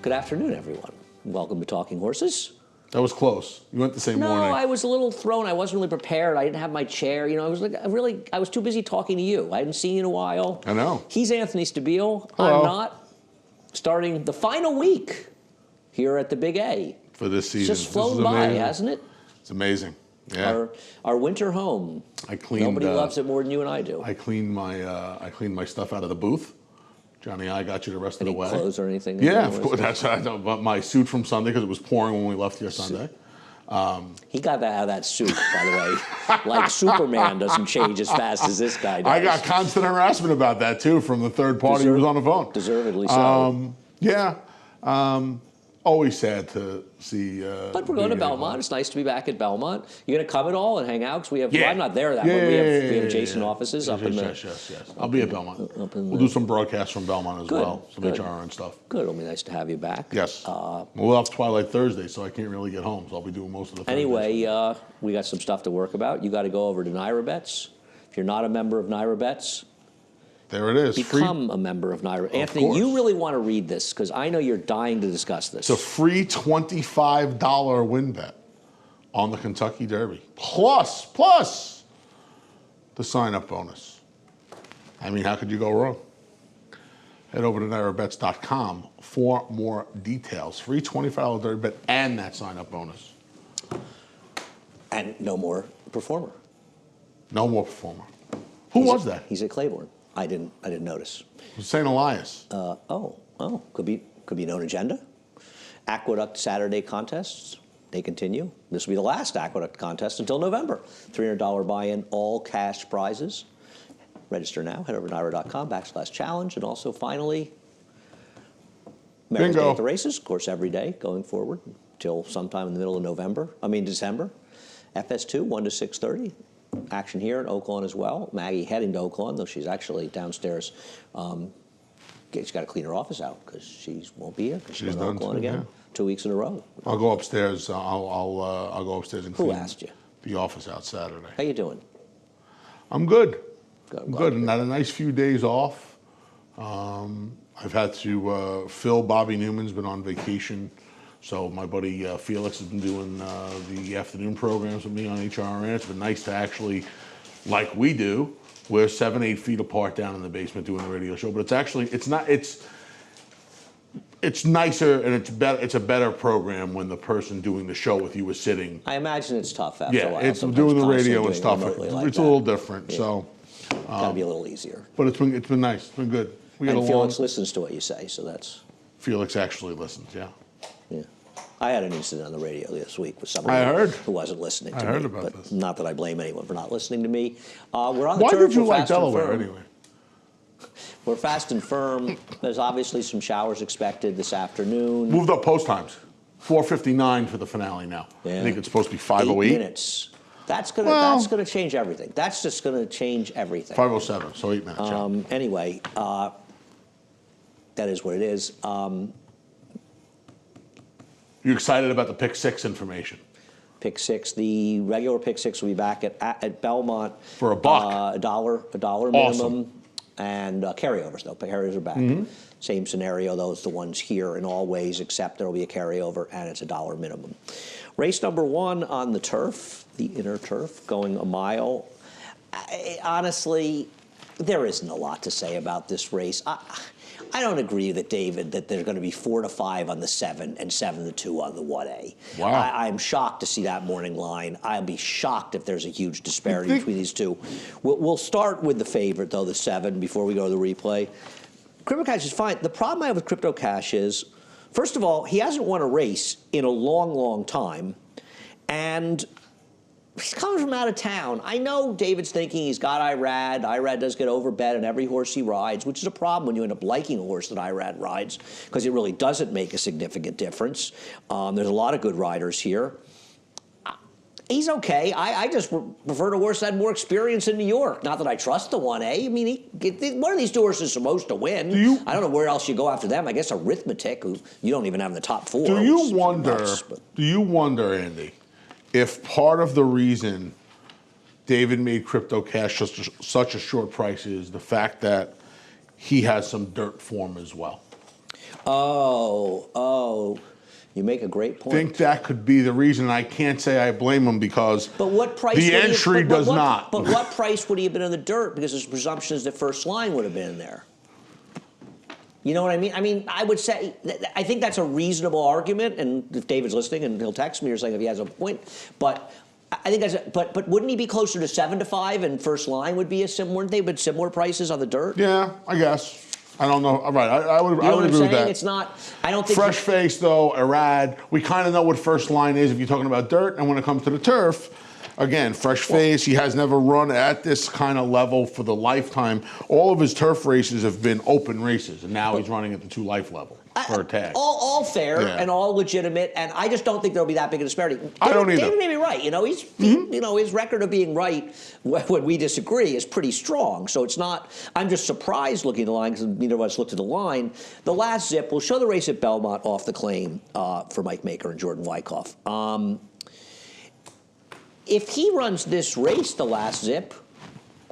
Good afternoon, everyone. Welcome to Talking Horses. That was close. You went the same morning. No, I was a little thrown. I wasn't really prepared. I didn't have my chair. You know, I was too busy talking to you. I hadn't seen you in a while. I know. He's Anthony Stabile. Hello. I'm not. Starting the final week here at the Big A. For this season. It's just flown by, hasn't it? It's amazing. Yeah. Our winter home. I cleaned. Nobody loves it more than you and I do. I cleaned my stuff out of the booth. Johnny, I got you the rest of the way. Any clothes or anything? Yeah, of course. That's but my suit from Sunday because it was pouring when we left here Sunday. He got that out of that suit, by the way. Like Superman doesn't change as fast as this guy does. I got constant harassment about that too from the third party who was on the phone. Deservedly so. Yeah. Always sad to see. But we're going to Belmont. It's nice to be back at Belmont. You're going to come at all and hang out? Because we have. Yeah. Well, I'm not there that much. We have adjacent offices up in the. Yes. I'll be at Belmont. We'll do some broadcasts from Belmont as well. Some HR and stuff. Good. It'll be nice to have you back. Yes. We'll have Twilight Thursday, so I can't really get home. So I'll be doing most of the. Anyway, we got some stuff to work about. You got to go over to Naira Bets. If you're not a member of Naira Bets. There it is. Become a member of Naira. Anthony, you really want to read this because I know you're dying to discuss this. It's a free $25 win bet on the Kentucky Derby. Plus the sign-up bonus. I mean, how could you go wrong? Head over to NairaBets.com for more details. Free $25 Derby bet and that sign-up bonus. And no more Performer. No more Performer. Who was that? He's at Claiborne. I didn't notice. St. Elias. Could be Known Agenda. Aqueduct Saturday contests, they continue. This will be the last Aqueduct contest until November. $300 buy-in, all cash prizes. Register now. Head over to Naira.com/challenge. And also, finally, Mary's Day at the Races, of course, every day going forward till sometime in the middle of December. FS2, 1 to 6:30. Action here in Oaklawn as well. Maggie heading to Oaklawn, though she's actually downstairs. She's got to clean her office out because she won't be here because she's going to Oaklawn again 2 weeks in a row. I'll go upstairs. I'll go upstairs and clean. Who asked you? The office out Saturday. How you doing? I'm good. I'm good. And had a nice few days off. I've had to Phil Bobby Newman's been on vacation. So my buddy Felix has been doing the afternoon programs with me on HRN. It's been nice to actually, like we do, we're 7-8 feet apart down in the basement doing the radio show. But it's nicer and it's better. It's a better program when the person doing the show with you is sitting. I imagine it's tough after a while. Yeah, it's doing the radio and stuff. It's a little different. Yeah. So got to be a little easier. But it's been nice. It's been good. And Felix listens to what you say, so that's. Felix actually listens. Yeah. Yeah. I had an incident on the radio this week with somebody who wasn't listening to me. I heard about this. Not that I blame anyone for not listening to me. We're on the Why turf. did you like Delaware anyway? We're fast and firm. There's obviously some showers expected this afternoon. Moved up post times. 4:59 for the finale now. Yeah. I think it's supposed to be 5:08. 8 minutes. That's gonna change everything. That's just gonna change everything. 5:07, so 8 minutes. Anyway, that is what it is. You excited about the Pick 6 information? Pick 6, the regular Pick 6 will be back at Belmont for $1. $1 minimum, and carryovers though. Carryovers are back. Mm-hmm. Same scenario. Those the ones here in all ways, except there will be a carryover and it's $1 minimum. Race number 1 on the turf, the inner turf, going a mile. Honestly, there isn't a lot to say about this race. I don't agree that David that there's going to be 4 to 5 on the 7 and 7 to 2 on the 1A. Wow. I'm shocked to see that morning line. I'll be shocked if there's a huge disparity between these two. We'll start with the favorite though, the 7, before we go to the replay. Crypto Cash is fine. The problem I have with Crypto Cash is, first of all, he hasn't won a race in a long, long time, and he's coming from out of town. I know David's thinking he's got Irad. Irad does get overbet on every horse he rides, which is a problem when you end up liking a horse that Irad rides, because it really doesn't make a significant difference. There's a lot of good riders here. He's okay. I just prefer a horse that had more experience in New York. Not that I trust the 1A. I mean, one of these two horses is supposed to win. I don't know where else you go after them. I guess Arithmetic, who you don't even have in the top 4. Do you wonder, Andy, if part of the reason David made Crypto Cash such a short price is the fact that he has some dirt form as well? Oh, you make a great point. I think that could be the reason. I can't say I blame him because but what price the entry does not. But what price would he have been in the dirt? Because his presumption is that first line would have been in there. You know what I mean? I mean, I would say, I think that's a reasonable argument, and if David's listening, and he'll text me or saying if he has a point, but I think that's, but wouldn't he be closer to 7 to 5, and first line would be a similar, wouldn't they have been similar prices on the dirt? Yeah, I guess. I don't know. All right, I would, You know I would what I'm agree with saying? that. It's not, I don't think. Fresh face, though, Arad, we kind of know what first line is if you're talking about dirt. And when it comes to the turf, again, fresh face, he has never run at this kind of level for the lifetime. All of his turf races have been open races, and now he's running at the 2 life level for a tag. All fair and all legitimate, and I just don't think there'll be that big a disparity. I don't either. David may be right. You know, you know, his record of being right when we disagree is pretty strong. So it's not. I'm just surprised looking at the line because neither of us looked at the line. The last zip. We'll show the race at Belmont off the claim for Mike Maker and Jordan Wyckoff. If he runs this race, the last zip,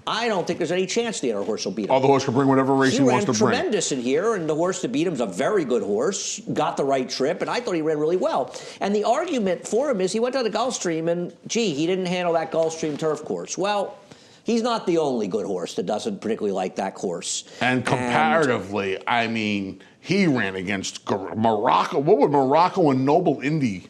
I don't think there's any chance the other horse will beat him. Oh, the horse can bring whatever race he wants to bring. He ran tremendous in here, and the horse to beat him is a very good horse, got the right trip, and I thought he ran really well. And the argument for him is he went down to Gulfstream, and, gee, he didn't handle that Gulfstream turf course. Well, he's not the only good horse that doesn't particularly like that course. And comparatively, I mean, he ran against Morocco. What would Morocco and Noble Indy?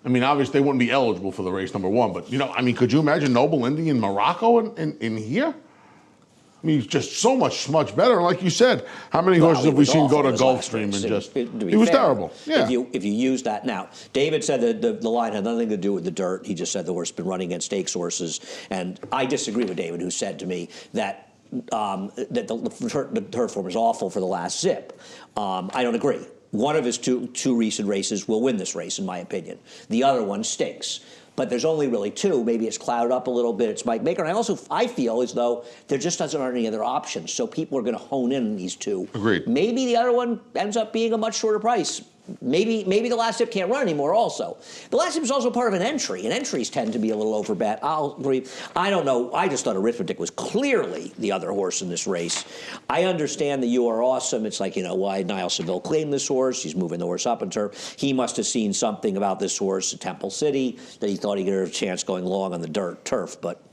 I mean, obviously, they wouldn't be eligible for the race, number one. But, you know, I mean, could you imagine Noble Indy in Morocco in here? I mean, he's just so much better. And like you said, how many horses have we seen go to Gulfstream and just... He was terrible. Yeah. If you use that now. David said that the line had nothing to do with the dirt. He just said the horse has been running against stakes horses. And I disagree with David, who said to me that the turf form is awful for the last zip. I don't agree. One of his two recent races will win this race, in my opinion. The other one stinks. But there's only really 2. Maybe it's clouded up a little bit. It's Mike Maker. And I feel as though there just doesn't aren't any other options. So people are going to hone in on these 2. Agreed. Maybe the other one ends up being a much shorter price. Maybe the last zip can't run anymore also. The last zip is also part of an entry, and entries tend to be a little overbet. I'll agree. I don't know. I just thought Arithmetic was clearly the other horse in this race. I understand that You Are Awesome. It's like, you know, why Niall Seville claimed this horse. He's moving the horse up in turf. He must have seen something about this horse at Temple City that he thought he could have a chance going long on the turf. But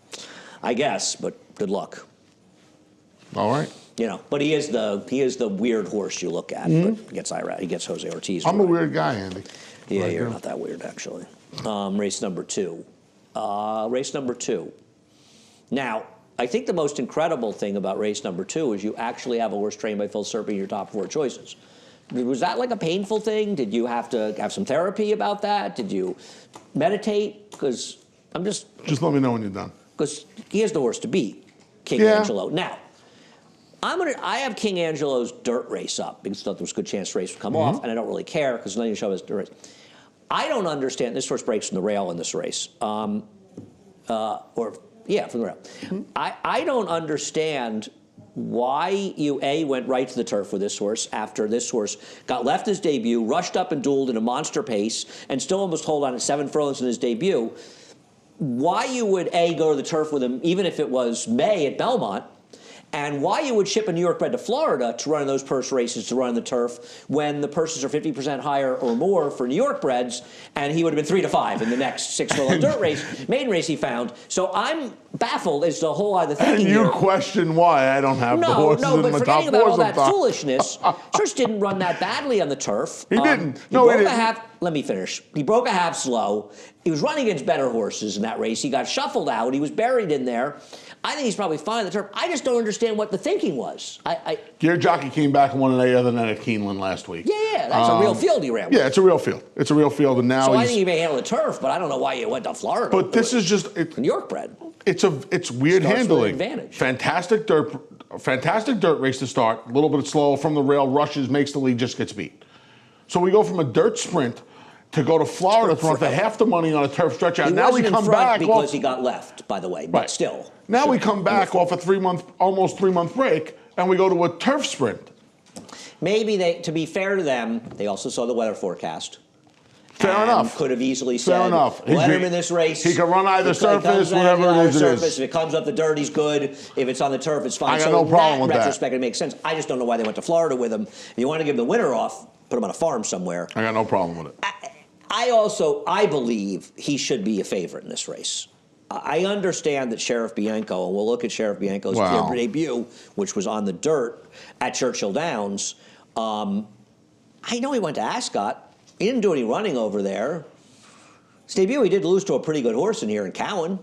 I guess, but good luck. All right. You know, but he is the weird horse you look at. But he gets Jose Ortiz. I'm a weird guy, Andy. Yeah, you're not that weird, actually. Race number 2. Race number 2. Now, I think the most incredible thing about race number 2 is you actually have a horse trained by Phil Serpy in your top 4 choices. Was that like a painful thing? Did you have to have some therapy about that? Did you meditate? Because I'm just let me know when you're done. Because he is the horse to beat, King Angelo. Now, I have King Angelo's dirt race up because I thought there was a good chance the race would come off, and I don't really care because nothing to show us dirt race. I don't understand. This horse breaks from the rail in this race, from the rail. I don't understand why you went right to the turf with this horse after this horse got left his debut, rushed up and dueled in a monster pace, and still almost hold on at 7 furlongs in his debut. Why you would go to the turf with him, even if it was May at Belmont. And why you would ship a New York bred to Florida to run in those purse races, to run in the turf, when the purses are 50% higher or more for New York breds, and he would have been 3 to 5 in the next 6 furlong dirt race, maiden race he found. So I'm baffled as to the whole lot of the thinking. And you here. question why I don't have the horses in my top 4 but forgetting about all that sometimes. foolishness, Church didn't run that badly on the turf. He didn't. He broke a half. Let me finish. He broke a half slow. He was running against better horses in that race. He got shuffled out. He was buried in there. I think he's probably fine on the turf. I just don't understand what the thinking was. Gear Jockey came back and won an other than at Keeneland last week. Yeah, that's a real field he ran with. Yeah, it's a real field. It's a real field, and now so I think he may handle the turf, but I don't know why you went to Florida. But this is just New York bred. It's weird handling. Advantage. Fantastic dirt race to start. A little bit slow from the rail, rushes, makes the lead, just gets beat. So we go from a dirt sprint to go to Florida to run for half the money on a turf stretch out. Now we come back because he got left, by the way, but still. Now we come back off a almost 3 month break, and we go to a turf sprint. Maybe to be fair to them, they also saw the weather forecast. Fair enough. Could have easily said, fair enough. Let him in this race. He can run either surface, whatever it is. If it comes up the dirt, he's good. If it's on the turf, it's fine. I got no problem with that. In retrospect, it makes sense. I just don't know why they went to Florida with him. If you want to give the winner off, put him on a farm somewhere. I got no problem with it. I believe he should be a favorite in this race. I understand that Sheriff Bianco, and we'll look at Sheriff Bianco's debut, which was on the dirt at Churchill Downs. I know he went to Ascot. He didn't do any running over there. His debut, he did lose to a pretty good horse in here in Cowan.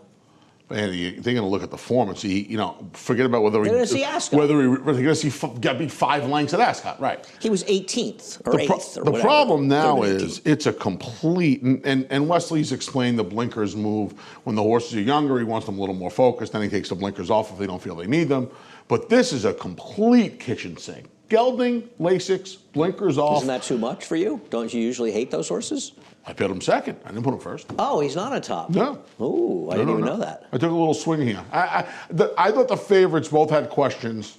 And they're going to look at the form and see, forget about whether they're going to see Ascot. They're going to see get beat 5 lengths at Ascot, right? He was 18th or 8th or the whatever. The problem now is it's a complete, and Wesley's explained the blinkers move. When the horses are younger, he wants them a little more focused. Then he takes the blinkers off if they don't feel they need them. But this is a complete kitchen sink. Gelding, Lasix, blinkers off. Isn't that too much for you? Don't you usually hate those horses? I put him second. I didn't put him first. Oh, he's not on top. No. Ooh, I didn't even know that. I took a little swing here. I thought the favorites both had questions.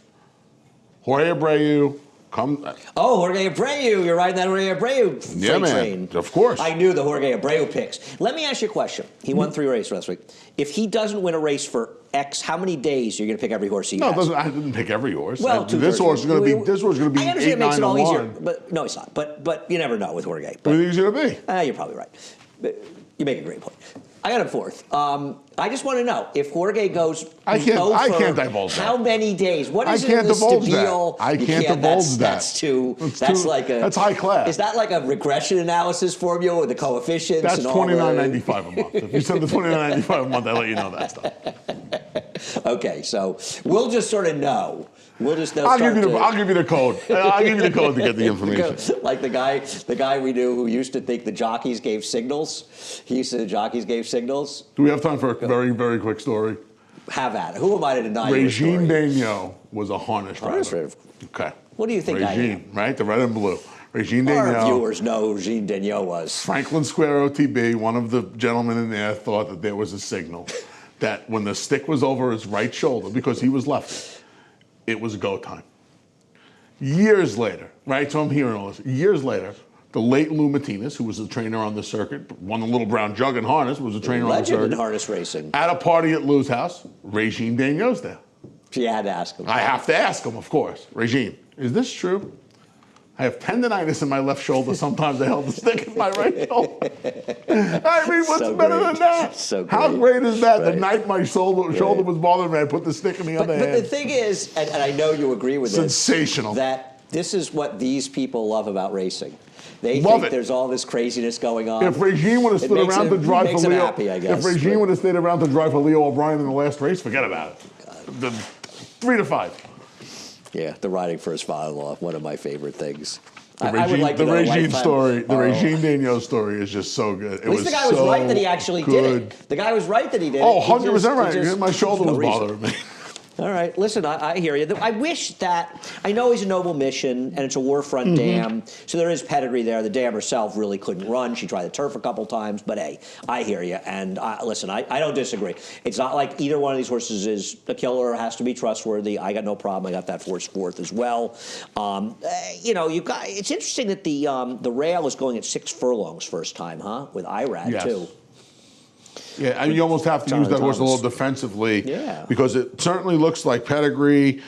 Jorge Abreu, Oh, Jorge Abreu. You're riding that Jorge Abreu yeah, man. train. Of course. I knew the Jorge Abreu picks. Let me ask you a question. He won 3 races last week. If he doesn't win a race for X, how many days are you going to pick every horse he has? No, I didn't pick every horse. Well, this horse is going to be I understand 8, it makes 9 it all to easier, 1. but no, it's not. But you never know with Jorge. What do you think he's going to be? You're probably right. But you make a great point. I got him 4th. I just want to know if Jorge goes. I can't divulge that. How many days? What is I can't it in the divulge Stabile? that. I can't divulge that. That's high class. Is that like a regression analysis formula with the coefficients? That's and all $29.95 a month. If you send the $29.95 a month, I let you know that stuff. Okay, so we'll just sort of know. We'll just know. I'll give you the code. I'll give you the code to get the information. Like the guy we knew who used to think the jockeys gave signals. He used to think the jockeys gave signals. Do we have time for a very, very quick story? Have at it. Who am I to deny Regine Daigneault was a harness driver. Okay. What do you think Regine, I am? Right? The red and blue. Regine Daigneault. Our viewers know who Regine Daigneault was. Franklin Square OTB, one of the gentlemen in there thought that there was a signal that when the stick was over his right shoulder, because he was lefty, it was go time. Years later, right? So I'm hearing all this. Years later, the late Lou Martinez, who was a trainer on the circuit, won the Little Brown Jug in harness, was a trainer on the circuit. Legend in harness racing. At a party at Lou's house, Regine Daigneault's there. She had to ask him. I have to ask him, of course. Regine, is this true? I have tendonitis in my left shoulder. Sometimes I held the stick in my right shoulder. I mean, what's So better great. than that? So How great. great is that? Right. The night my shoulder was bothering me, I put the stick in the other But hand. the thing is, and I know you agree with this, Sensational. that this is what these people love about racing. They Love think it. there's all this craziness going on. If Regine would have stood around to drive for makes him Leo, happy, I guess, if Regine but- would have stayed around to drive for Leo O'Brien in the last race, forget about it. The 3 to 5. Yeah, the riding for his father-in-law, one of my favorite things. The I would like to know Regine lifetime story, the ROI. Regine Daigneault story is just so good. At least the guy was right that he actually did it. The guy was right that he did it. Oh, He 100% right. just- My shoulder no was reason. bothering me. All right, listen, I hear you. I wish that, I know he's a noble mission, and it's a war front dam, so there is pedigree there. The dam herself really couldn't run. She tried the turf a couple times, but hey, I hear you. And listen, I don't disagree. It's not like either one of these horses is a killer or has to be trustworthy. I got no problem. I got that horse 4th as well. It's interesting that the rail is going at 6 furlongs first time, huh? With IRAD, Yes. too. Yeah, I mean, you almost have to use that horse a little defensively. Yeah. Because it certainly looks like pedigree,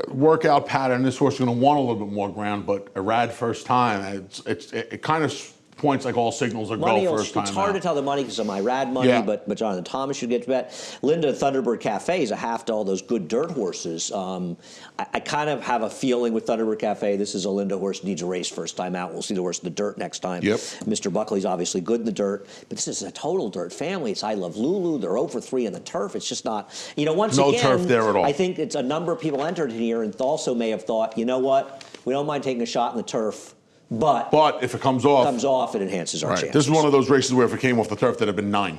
workout pattern. This horse is going to want a little bit more ground, but Arad first time, it kind of points like all signals are Money, go first time. it's hard to tell the money because of my rad money, Yeah. but Jonathan Thomas should get to bet. Linda Thunderbird Cafe is a half to all those good dirt horses. I kind of have a feeling with Thunderbird Cafe, this is a Linda horse, needs a race first time out. We'll see the horse in the dirt next time. Yep. Mr. Buckley's obviously good in the dirt, but this is a total dirt family. It's I Love Lulu. They're 0 for 3 in the turf. It's just not, once No again, turf there at all. I think it's a number of people entered here and also may have thought, you know what, we don't mind taking a shot in the turf, but if it comes off, it enhances our chances. This is one of those races where if it came off the turf, there'd have been 9.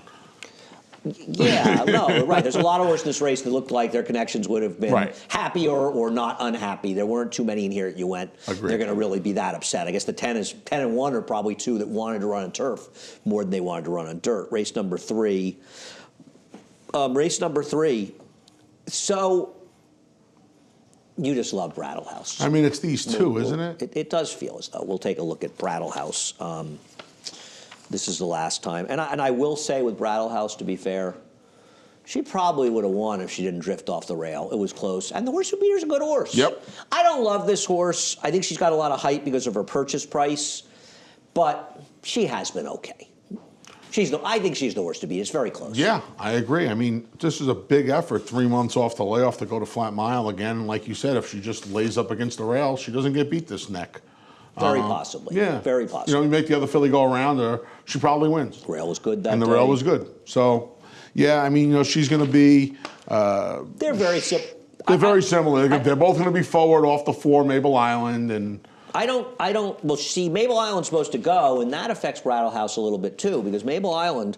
Yeah, no, right. There's a lot of horses in this race that looked like their connections would have been happy or not unhappy. There weren't too many in here that you went, Agreed. they're going to really be that upset. I guess the 10 and 1 are probably 2 that wanted to run on turf more than they wanted to run on dirt. Race number 3. So you just love Brattle House. I mean, it's these two, isn't it? It does feel as though. We'll take a look at Brattle House. This is the last time. And I will say with Brattle House, to be fair, She probably would have won if she didn't drift off the rail. It was close. And the horse who beat her is a good horse. Yep. I don't love this horse. I think she's got a lot of hype because of her purchase price, but she has been okay. I think she's the horse to beat. It's very close. Yeah, I agree. I mean, this is a big effort. 3 months off the layoff to go to Flat Mile again. And like you said, if she just lays up against the rail, she doesn't get beat this neck. Very possibly. Yeah. Very possibly. You make the other filly go around her, she probably wins. The rail was good that And the day. rail was good. So, yeah, I mean, she's going to be... They're very simple. They're very similar. They're both going to be forward off the 4, Mabel Island, and... Well, see, Mabel Island's supposed to go, and that affects Brattle House a little bit, too, because Mabel Island,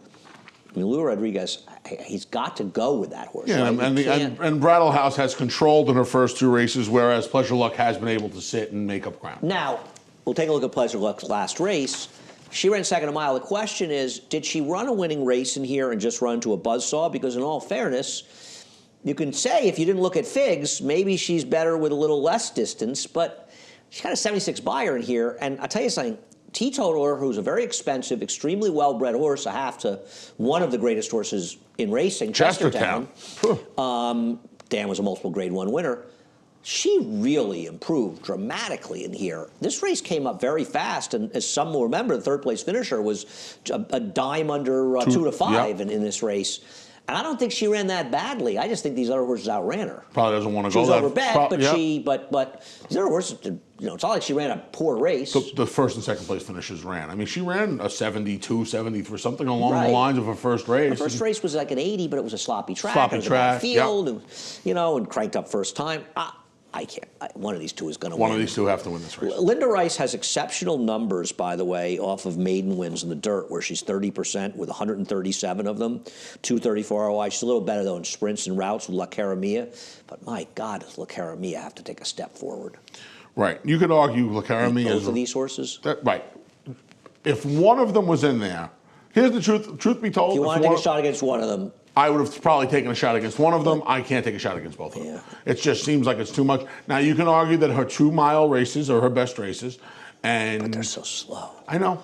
Lou Rodriguez, he's got to go with that horse. Yeah, right? and Brattle House has controlled in her first 2 races, whereas Pleasure Luck has been able to sit and make up ground. Now, we'll take a look at Pleasure Luck's last race. She ran second a mile. The question is, did she run a winning race in here and just run to a buzzsaw? Because in all fairness, you can say if you didn't look at figs, maybe she's better with a little less distance, but she's got a 76 buyer in here, and I'll tell you something, Teetotaler, who's a very expensive, extremely well-bred horse, one of the greatest horses in racing, Chestertown. Dan was a multiple Grade 1 winner. She really improved dramatically in here. This race came up very fast, and as some will remember, the third-place finisher was a dime under 2 to 5 yep. in this race. And I don't think she ran that badly. I just think these other horses outran her. Probably doesn't want to She go was that overbet, but these other horses, it's not like she ran a poor race. The first and second place finishers ran. I mean, she ran a 72, 73, something along the lines of her first race. Her first race was like an 80, but it was a sloppy track. Sloppy it was track, a bad field, and cranked up first time. I can't. One of these two is going to win. One of these two have to win this race. Linda Rice has exceptional numbers, by the way, off of maiden wins in the dirt, where she's 30% with 137 of them, 234 ROI. She's a little better, though, in sprints and routes with La Caramia. But my God, does La Caramia have to take a step forward? Right. You could argue La Caramia Both of these horses? Right. If one of them was in there, here's the truth. Truth be told, If you want to take a shot against one of them, I would have probably taken a shot against one of them. I can't take a shot against both of them. It just seems like it's too much. Now, you can argue that her 2-mile races are her best races. But they're so slow. I know.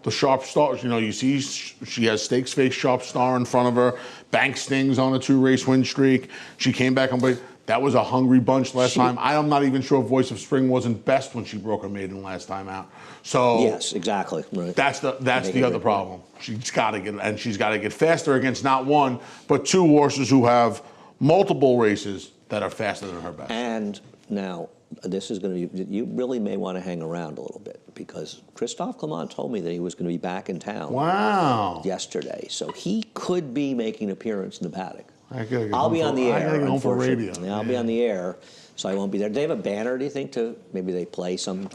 The Sharp Star, you see she has Stakes Face Sharp Star in front of her. Bank Stings on a 2-race win streak. She came back on. That was a hungry bunch last time. I am not even sure Voice of Spring wasn't best when she broke her maiden last time out. So yes, exactly. Right. That's the other problem. She's got to get faster against not one but 2 horses who have multiple races that are faster than her best. And now this is going to be. You really may want to hang around a little bit because Christophe Clement told me that he was going to be back in town. Wow. Yesterday, so he could be making an appearance in the paddock. I'll be on the air. I gotta get home for radio. I'll be on the air, so I won't be there. Do they have a banner? Do you think maybe they play some?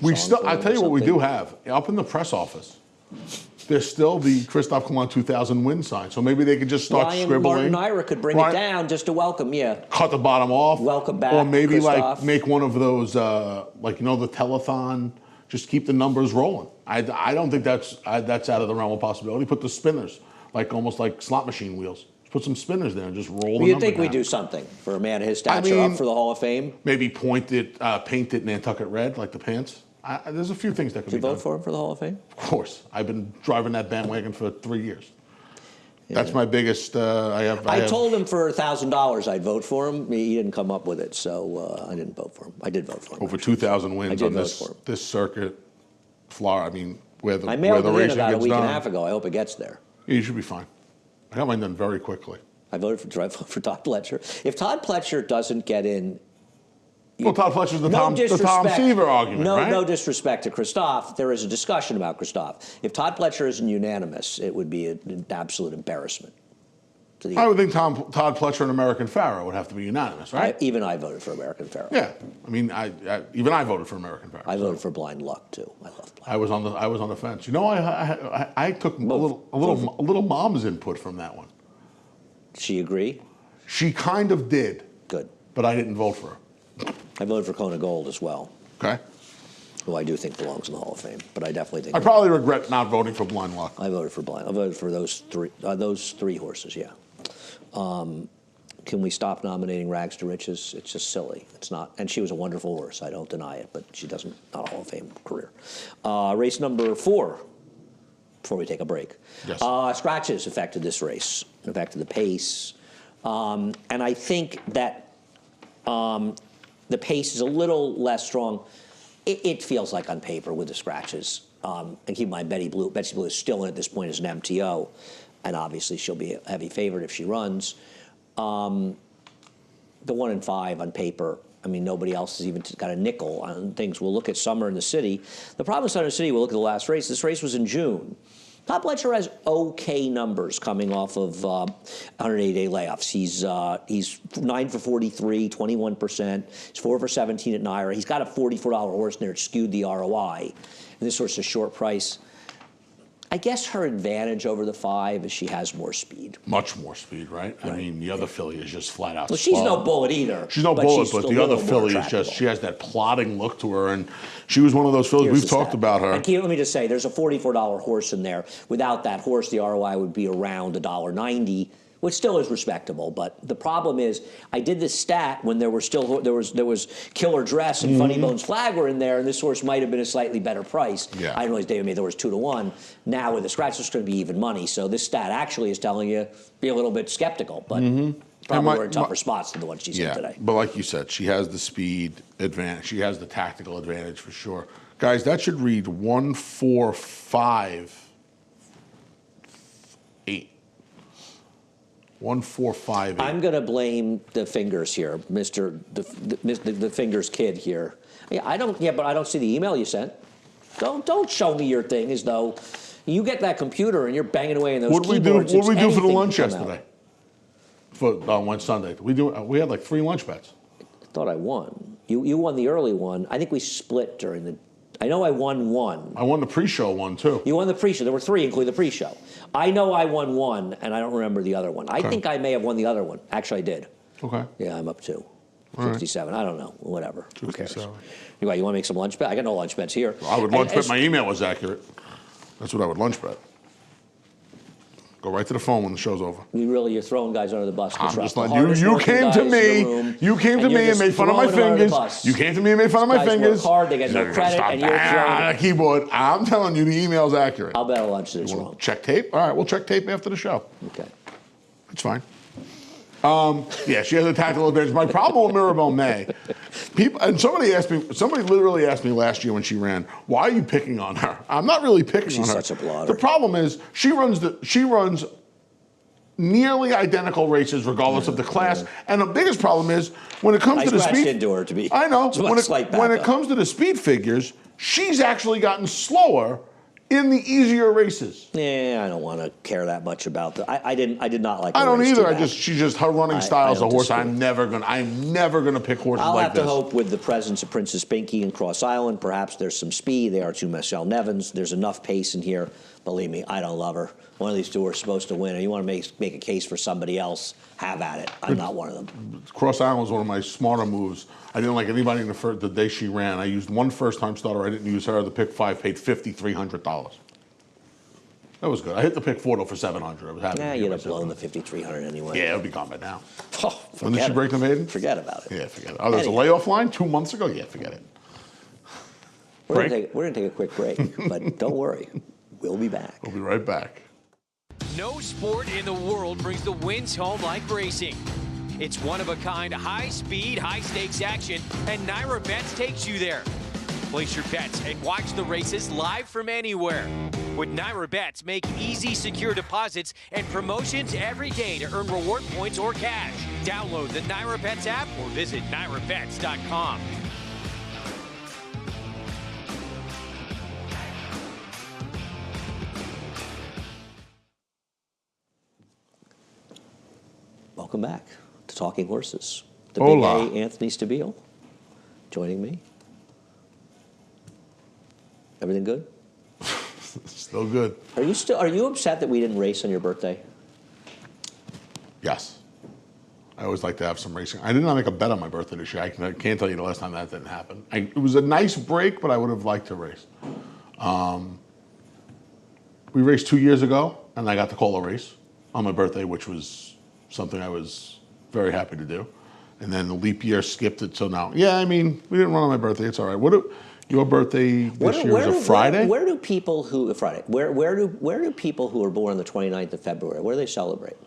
I tell you what we do have up in the press office. There's still the Christophe Clement 2000 win sign, so maybe they could just start scribbling. Martin Ira could bring it down just to welcome. Yeah. Cut the bottom off. Welcome back. Or maybe Christophe. make one of those the telethon. Just keep the numbers rolling. I don't think that's out of the realm of possibility. Put the spinners almost like slot machine wheels. Put some spinners there and just roll the number You'd think down. we'd do something for a man of his stature up for the Hall of Fame? Maybe paint it Nantucket red, like the pants. There's a few things that could be done. Did you vote for him for the Hall of Fame? Of course. I've been driving that bandwagon for 3 years. Yeah. That's my biggest... I told him for $1,000 I'd vote for him. He didn't come up with it, so I didn't vote for him. I did vote for him. Over 2,000 wins on this circuit. Florida, where the racing gets done. I mailed it in about a week and a half ago. I hope it gets there. Yeah, you should be fine. I got mine done very quickly. I voted for Todd Pletcher. If Todd Pletcher doesn't get in... Well, Todd Pletcher's the Tom Seaver argument, right? No disrespect to Christophe. There is a discussion about Christophe. If Todd Pletcher isn't unanimous, it would be an absolute embarrassment. I would think Todd Pletcher and American Pharoah would have to be unanimous, right? Even I voted for American Pharoah. Yeah, I mean, even I voted for American Pharoah. I voted for Blind Luck too. I love Blind. I was on the fence. I took a little mom's input from that one. Did she agree? She kind of did. Good. But I didn't vote for her. I voted for Kona Gold as well. Okay. Who I do think belongs in the Hall of Fame, but I definitely think. I probably regret not voting for Blind Luck. I voted for Blind. I voted for those three horses. Yeah. Can we stop nominating Rags to Riches? It's just silly. It's not. And she was a wonderful horse. I don't deny it, but she doesn't. Not a Hall of Fame career. Race number 4. Before we take a break. Yes. Scratches affected this race. Affected the pace. And I think that the pace is a little less strong. It feels like on paper with the scratches. And keep in mind, Betsy Blue is still in at this point as an MTO, and obviously she'll be a heavy favorite if she runs. The 1 in 5 on paper. I mean, nobody else has even got a nickel on things. We'll look at Summer in the City. The problem with Summer in the City, we'll look at the last race. This race was in June. Top Letcher has okay numbers coming off of 180-day layoffs. He's 9 for 43, 21%. He's 4 for 17 at Naira. He's got a $44 horse in there. It skewed the ROI. And this horse is a short price. I guess her advantage over the 5 is she has more speed. Much more speed, right? I mean, the other filly is just flat out Well, slow. she's no bullet either. She's no bullet, but the other filly is just, she has that plodding look to her, and she was one of those fillies, we've talked about her. Let me just say, there's a $44 horse in there. Without that horse, the ROI would be around $1.90, which still is respectable. But the problem is, I did this stat when there was Killer Dress and Funny Bones Flag were in there, and this horse might have been a slightly better price. Yeah. I didn't realize David made the horse 2-1. Now with the scratch, it's going to be even money. So this stat actually is telling you be a little bit skeptical, but probably we're in tougher spots than the one she's in today. But like you said, she has the speed advantage. She has the tactical advantage for sure. Guys, that should read 1-4-5-8. 1-4-5-8. I'm going to blame the fingers here, the fingers kid here. But I don't see the email you sent. Don't show me your thing as though you get that computer and you're banging away in those keyboards. What did we do for the lunch yesterday? On Sunday, we had like 3 lunch bets. I thought I won. You won the early one. I think we split during the. I know I won one. I won the pre-show one too. You won the pre-show. There were 3, including the pre-show. I know I won one, and I don't remember the other one. I think I may have won the other one. Actually, I did. Okay. Yeah, I'm up to 67. Right. I don't know. Whatever. 67. Who cares? Anyway, you want to make some lunch bet? I got no lunch bets here. I would lunch bet. My email was accurate. That's what I would lunch bet. Go right to the phone when the show's over. You're throwing guys under the bus. I'm just letting you came to me. You came to me and made fun of my fingers. You came to me and made fun of my fingers. Work hard. They get no credit, and you're throwing the keyboard. I'm telling you, the email's accurate. I'll bet a lunch that it's wrong. Check tape. All right, we'll check tape after the show. Okay. It's fine. Yeah, she has a tactical advantage. My problem with Mirabelle May, somebody literally asked me last year when she ran, why are you picking on her? I'm not really picking on her. She's such a blotter. The problem is she runs nearly identical races regardless of the class. And the biggest problem is when it comes to the speed. Into her to be. I know. When it comes to the speed figures, she's actually gotten slower in the easier races. Yeah, I don't want to care that much about that. I did not like. I don't either. Her running style is a horse. Disagree. I'm never gonna pick horses I'll like this. have to hope with the presence of Princess Pinky and Cross Island, perhaps there's some speed. They are 2 Michelle Nevins. There's enough pace in here. Believe me, I don't love her. One of these 2 are supposed to win, and you want to make a case for somebody else, have at it. I'm not one of them. Cross Island was one of my smarter moves. I didn't like anybody in the day she ran. I used one first-time starter. I didn't use her. The pick 5 paid $5,300. That was good. I hit the pick 4 though for $700. I was happy. Yeah, you'd have blown the $5,300 anyway. Yeah, it'll be gone by now. Oh, when did she break the maiden? Forget about it. Yeah, forget it. Oh, there's a layoff line 2 months ago? Yeah, forget it. We're going to take a quick break, but don't worry. We'll be back. We'll be right back. No sport in the world brings the wins home like racing. It's one-of-a-kind, high-speed, high-stakes action, and Naira Bets takes you there. Place your bets and watch the races live from anywhere. With Naira Bets, make easy, secure deposits and promotions every day to earn reward points or cash. Download the Naira Bets app or visit NairaBets.com. Welcome back to Talking Horses. The Hola. big A, Anthony Stabile, joining me. Everything good? Still good. Are you upset that we didn't race on your birthday? Yes. I always like to have some racing. I did not make a bet on my birthday this year. I can't tell you the last time that didn't happen. It was a nice break, but I would have liked to race. We raced 2 years ago, and I got to call a race on my birthday, which was something I was very happy to do. And then the leap year skipped it, so now, yeah, I mean, we didn't run on my birthday. It's all right. Your birthday this year is a Friday? Where do people who are born on the 29th of February, where do they celebrate?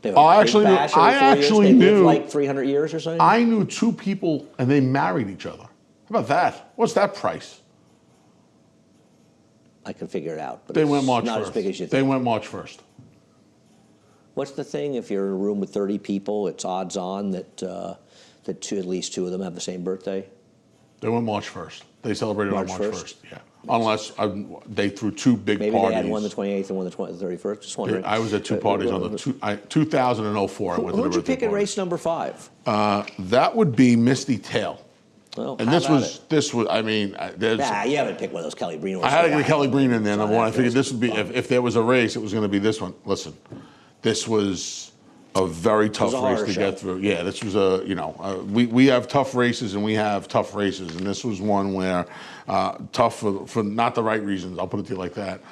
They have Oh, a I big actually knew- bash every I 4 years. actually They live knew- like 300 years or something. I knew 2 people and they married each other. How about that? What's that price? I can figure it out. But They it's went March not 1st. as big as you They think. went March 1st. What's the thing? If you're in a room with 30 people, it's odds on that at least 2 of them have the same birthday. They went March 1st. They celebrated March on March 1st? 1st. Yeah. Unless they threw 2 big Maybe parties. they had one the 28th and one the 31st. Just wondering. I was at 2 parties on the 2004. I went to the Who'd you birthday pick at party. race number 5? That would be Misty Tail. Well, And how this about was it? this was. I mean, there's. Nah, you haven't picked one of those Kelly Breen I had to horses. get Kelly Breen in there. Number one, I figured feels this would be if there was a race, it was going to be this one. Listen, this was a very tough a race harder to show. get through. Yeah, this was we have tough races and we have tough races, and this was one where tough for not the right reasons. I'll put it to you like that.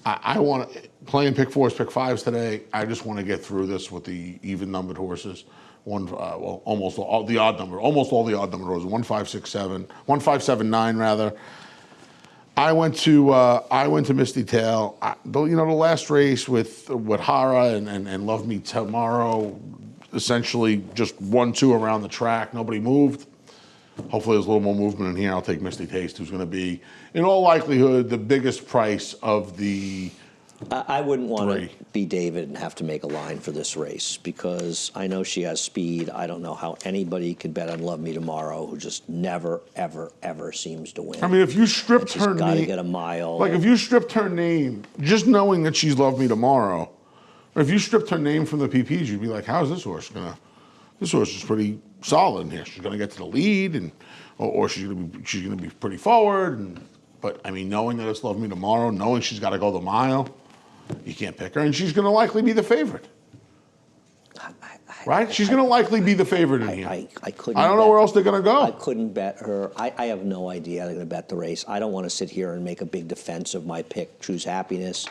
I want to playing pick 4s, pick 5s today. I just want to get through this with the even numbered horses. Almost all the odd numbered horses. 1, 5, 6, 7, 1, 5, 7, 9 rather. I went to Misty Tail. The last race with Hara and Love Me Tomorrow, essentially just 1-2 around the track. Nobody moved. Hopefully there's a little more movement in here. I'll take Misty Taste, who's going to be, in all likelihood, the biggest price of the I wouldn't want 3. to be David and have to make a line for this race because I know she has speed. I don't know how anybody could bet on Love Me Tomorrow, who just never, ever, ever seems to win. I mean, if you stripped She's her got to name, get a mile. like if you stripped her name, just knowing that she's Love Me Tomorrow, or if you stripped her name from the PPs, you'd be like, how's this horse gonna? This horse is pretty solid in here. She's gonna get to the lead, or she's gonna be pretty forward. But I mean, knowing that it's Love Me Tomorrow, knowing she's got to go the mile, you can't pick her, and she's gonna likely be the favorite. Right? She's going to likely be the favorite in here. I couldn't. I don't know where else they're going to I go. couldn't bet her. I have no idea they're going to bet the race. I don't want to sit here and make a big defense of my pick, Choose Happiness.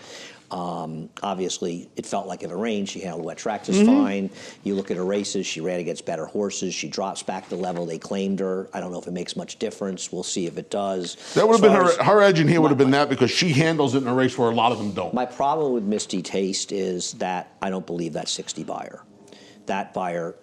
Obviously, it felt like if it rained, she handled wet tracks just fine. You look at her races, she ran against better horses. She drops back to level they claimed her. I don't know if it makes much difference. We'll see if it does. That would have As been far as- her edge in here would have been that because she handles it in a race where a lot of them don't. My problem with Misty Taste is that I don't believe that 60 buyer. That buyer,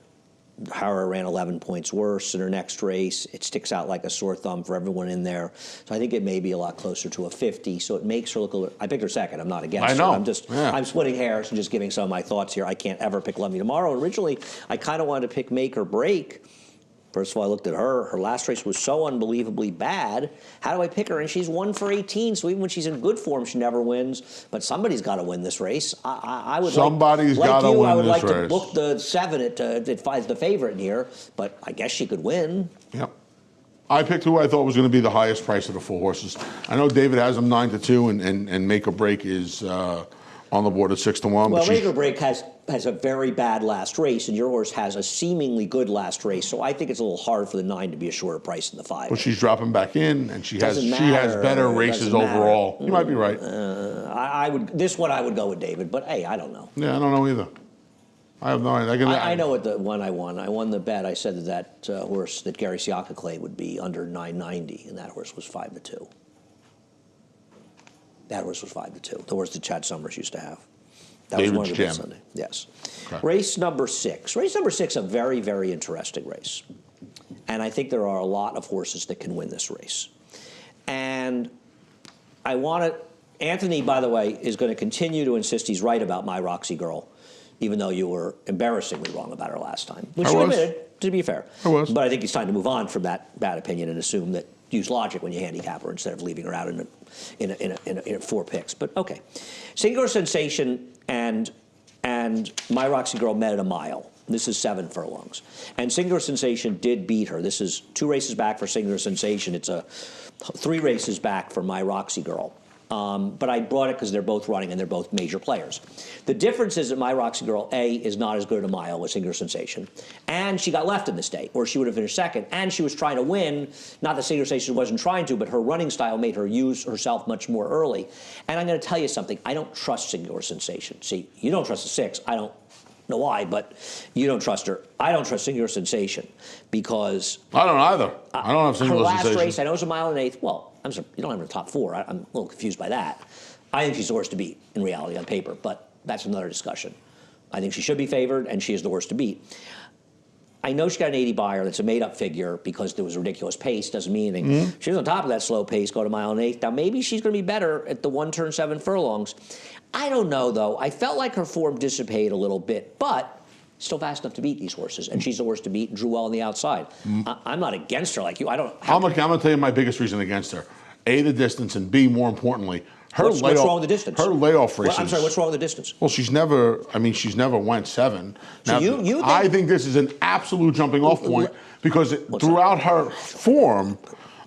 Hara ran 11 points worse in her next race. It sticks out like a sore thumb for everyone in there. So I think it may be a lot closer to a 50. So it makes her look a little. I picked her second. I'm not against I know. her. I'm splitting hairs and just giving some of my thoughts here. I can't ever pick Love Me Tomorrow. Originally, I kind of wanted to pick Make or Break. First of all, I looked at her. Her last race was so unbelievably bad. How do I pick her? And she's 1 for 18. So even when she's in good form, she never wins. But somebody's got to win this race. I would Somebody's like gotta you. win I would this like to race. book the 7 at 5 the favorite in here. But I guess she could win. Yep. I picked who I thought was going to be the highest price of the 4 horses. I know David has them 9-2, and Make or Break is on the board at 6-1. Well, but Make or Break has a very bad last race, and your horse has a seemingly good last race. So I think it's a little hard for the 9 to be a shorter price than the 5. but she's dropping back in, and she has Doesn't better matter. races Doesn't matter. overall. You might be right. I would. This one I would go with David, but hey, I don't know. Yeah, I don't know either. I have no idea. I know what the one I won. I won the bet. I said that horse that Gary Siaka claimed would be under 990, and that horse was 5-2. That horse was 5-2. The horse that Chad Summers used to have. That was one of the David's best Gem. Sunday. Yes. Okay. Race number 6. Race number 6, a very, very interesting race. And I think there are a lot of horses that can win this race. And I want to, Anthony, by the way, is going to continue to insist he's right about My Roxy Girl, even though you were embarrassingly wrong about her last time. Which I you was. admitted, to be fair. I was. But I think it's time to move on from that bad opinion and assume that, use logic when you handicap her instead of leaving her out in 4 picks. But okay. Singular Sensation and My Roxy Girl met at a mile. This is 7 furlongs. And Singular Sensation did beat her. This is 2 races back for Singular Sensation. It's a 3 races back for My Roxy Girl. But I brought it because they're both running and they're both major players. The difference is that My Roxy Girl, A, is not as good at a mile as Singular Sensation. And she got left in this day, or she would have finished second. And she was trying to win. Not that Singular Sensation wasn't trying to, but her running style made her use herself much more early. And I'm going to tell you something. I don't trust Singular Sensation. See, you don't trust the 6. I don't know why, but you don't trust her. I don't trust Singular Sensation because I don't either. I don't have Singular her last Sensation. race, I know it's a mile and 1/8. Well, I'm sorry, you don't have her in the top 4. I'm a little confused by that. I think she's the horse to beat in reality on paper, but that's another discussion. I think she should be favored, and she is the horse to beat. I know she got an 80 buyer. That's a made-up figure because there was a ridiculous pace. Doesn't mean anything. She was on top of that slow pace, go to mile and eighth. Now, maybe she's going to be better at the 1 turn 7 furlongs. I don't know, though. I felt like her form dissipated a little bit, but still fast enough to beat these horses. And she's the horse to beat and drew well on the outside. I'm not against her like you. I'm going to tell you my biggest reason against her. A, the distance, and B, more importantly, what's wrong with the distance? Her layoff races. Well, I'm sorry, what's wrong with the distance? Well, she's never went 7. So now, I think this is an absolute jumping off point because throughout her form,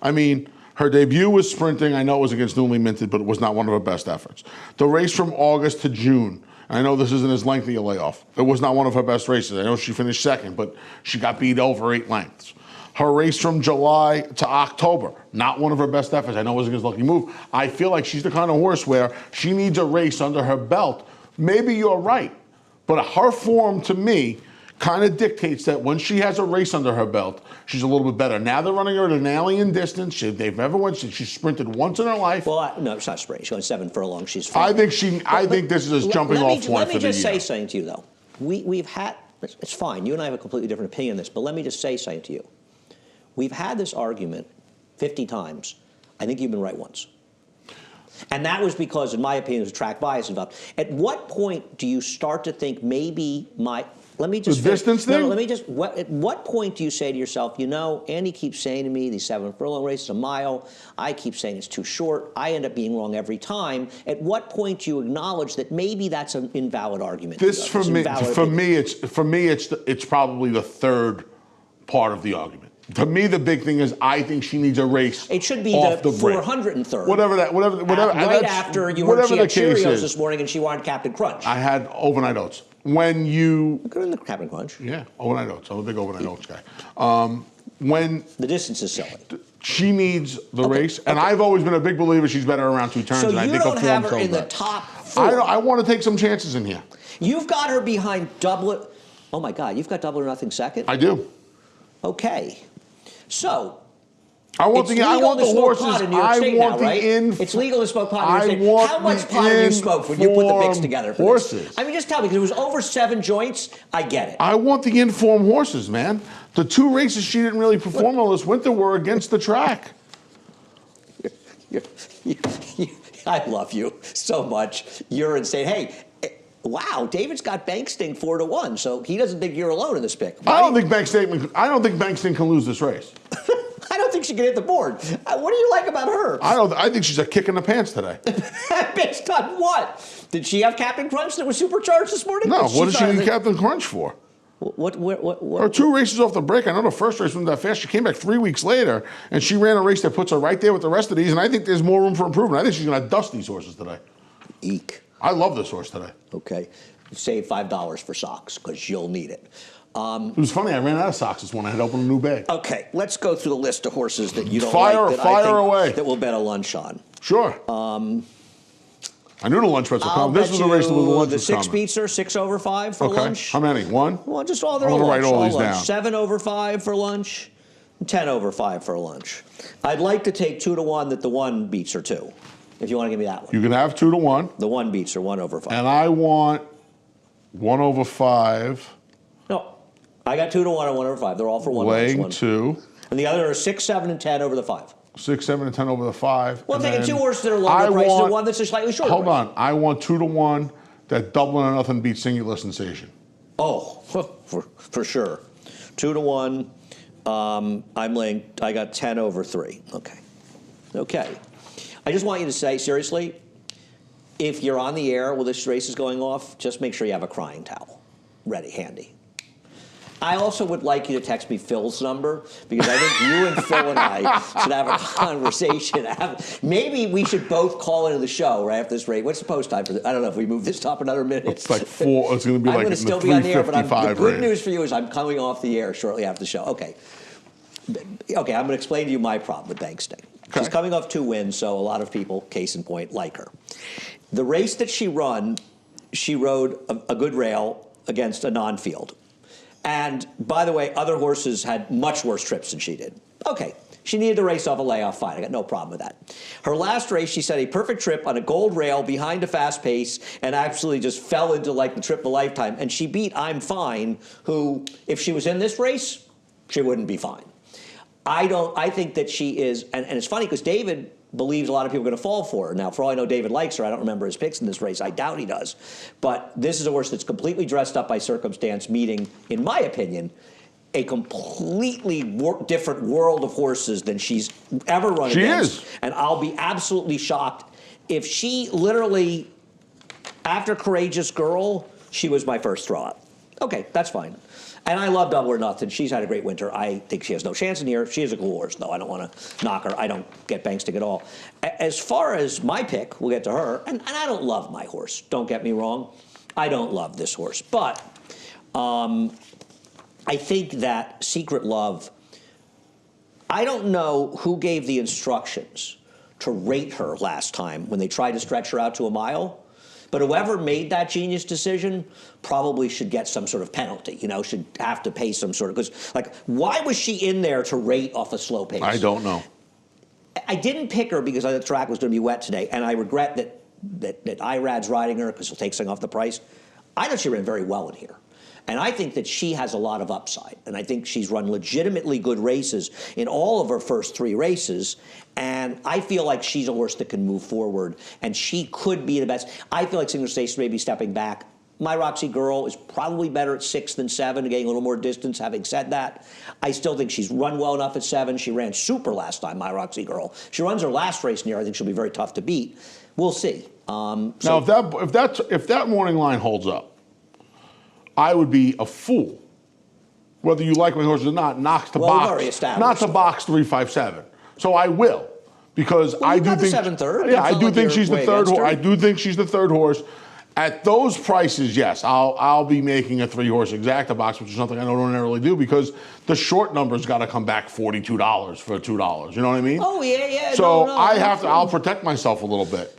I mean, her debut was sprinting. I know it was against newly minted, but it was not one of her best efforts. The race from August to June, I know this isn't as lengthy a layoff. It was not one of her best races. I know she finished second, but she got beat over 8 lengths. Her race from July to October, not one of her best efforts. I know it was against Lucky Move. I feel like she's the kind of horse where she needs a race under her belt. Maybe you're right, but her form to me kind of dictates that when she has a race under her belt, she's a little bit better. Now they're running her at an alien distance. They've never went. She's sprinted once in her life. Well, no, it's not sprinting. She's going 7 furlongs. She's fine. I think this is a jumping off point for the year. Let me just say something to you, though. We've had, it's fine. You and I have a completely different opinion on this, but let me just say something to you. We've had this argument 50 times. I think you've been right once. And that was because, in my opinion, there's track bias involved. At what point do you start to think maybe let me just... The distance thing? No, let me just... At what point do you say to yourself, you know, Andy keeps saying to me these 7 furlong races, a mile. I keep saying it's too short. I end up being wrong every time. At what point do you acknowledge that maybe that's an invalid argument? This, for me, it's probably the third part of the argument. To me, the big thing is I think she needs a race. It should be off the the break. 403rd. Whatever. Right after you heard she had Cheerios this morning and she wanted Captain Crunch. I had overnight oats. When you Good in the Captain Crunch. Yeah, overnight oats. I'm a big overnight oats guy. When the distance is silly. She needs the race, and I've always been a big believer she's better around 2 turns. So and I you think don't her form have her in shows the that. top 4. I want to take some chances in here. You've got her behind Dublin. Oh my God, you've got Double or Nothing second? I do. Okay. So, I want the horses. It's legal to smoke pot in New York State. How much pot have you smoked when you put the mix together for horses. This? I mean, just tell me, because it was over 7 joints. I get it. I want the informed horses, man. The 2 races she didn't really perform well this winter were against the track. I love you so much. You're insane. Hey, wow, David's got Bankston 4-1, so he doesn't think you're alone in this pick. I don't think Bankston can lose this race. I don't think she can hit the board. What do you like about her? I think she's a kick in the pants today. Based on what? Did she have Captain Crunch that was supercharged this morning? No, what did she need Captain Crunch for? What? Her 2 races off the break. I know the first race wasn't that fast. She came back 3 weeks later, and she ran a race that puts her right there with the rest of these, and I think there's more room for improvement. I think she's going to dust these horses today. Eek. I love this horse today. Okay. Save $5 for socks, because you'll need it. It was funny. I ran out of socks this morning. I had to open a new bag. Okay, let's go through the list of horses that you don't Fire like away. That we'll bet a lunch on. Sure. I knew the lunch bets were coming. This was the race that was the lunch was coming. The 6 beats her 6 over 5 for lunch. How many? 1? Well, just all their I'm lunch. gonna write all these down. 7 over 5 for lunch, 10 over 5 for lunch. I'd like to take 2-1 that the 1 beats her 2. If you want to give me that one. You can have 2-1. The 1 beats her 1 over 5. And I want 1 over 5. No, I got 2-1 and 1 over 5. They're all for 1. Laying 2. And the other are 6, 7, and 10 over the 5. 6, 7, and 10 over the 5. Well, I'm taking 2 horses that are longer prices and 1 that's a slightly shorter. Hold on. I want 2-1 that Double or Nothing beats Singular Sensation. Oh, for sure. 2-1. I'm laying. I got 10 over 3. Okay. I just want you to say, seriously, if you're on the air while this race is going off, just make sure you have a crying towel ready, handy. I also would like you to text me Phil's number, because I think you and Phil and I should have a conversation. Maybe we should both call into the show right after this race. What's the post time for this? I don't know if we move this up another minute. It's like 4. It's going to be like in the 3:55 range. I'm going to still be on the air, but the good news for you is I'm coming off the air shortly after the show. Okay, I'm going to explain to you my problem with Bankston. Okay. She's coming off 2 wins, so a lot of people, case in point, like her. The race that she rode a good rail against a non-field. And, by the way, other horses had much worse trips than she did. Okay, She needed to race off a layoff, fine. I got no problem with that. Her last race, she set a perfect trip on a gold rail behind a fast pace and absolutely just fell into like the trip of a lifetime. And she beat I'm Fine, who, if she was in this race, she wouldn't be fine. I think that she is, and it's funny because David believes a lot of people are going to fall for her. Now, for all I know, David likes her. I don't remember his picks in this race. I doubt he does. But this is a horse that's completely dressed up by circumstance, meeting, in my opinion, a completely different world of horses than she's ever run against. She is. And I'll be absolutely shocked if she literally, after Courageous Girl, she was my first throw up. Okay, that's fine. And I love Double or Nothing. She's had a great winter. I think she has no chance in here. She is a cool horse, though. I don't want to knock her. I don't get bank stick at all. As far as my pick, we'll get to her. And I don't love my horse. Don't get me wrong. I don't love this horse. But I think that Secret Love, I don't know who gave the instructions to rate her last time when they tried to stretch her out to a mile. But whoever made that genius decision probably should get some sort of penalty, should have to pay some sort of, because, like, why was she in there to rate off a slow pace? I don't know. I didn't pick her because the track was going to be wet today, and I regret that Irad's riding her because he'll take something off the price. I thought she ran very well in here. And I think that she has a lot of upside. And I think she's run legitimately good races in all of her first 3 races. And I feel like she's a horse that can move forward. And she could be the best. I feel like Signal Station may be stepping back. My Roxy Girl is probably better at 6 than 7, getting a little more distance. Having said that, I still think she's run well enough at 7. She ran super last time, My Roxy Girl. She runs her last race near. I think she'll be very tough to beat. We'll see. Now, if that morning line holds up, I would be a fool, whether you like my horse or not, not to box 357. So I will, because I do think 7/3. Yeah, I do think she's the third horse. I do think she's the third horse. At those prices, yes, I'll be making a 3-horse exacta box, which is something I don't ordinarily do because the short number's got to come back $42 for $2. You know what I mean? Oh yeah. So I'll protect myself a little bit.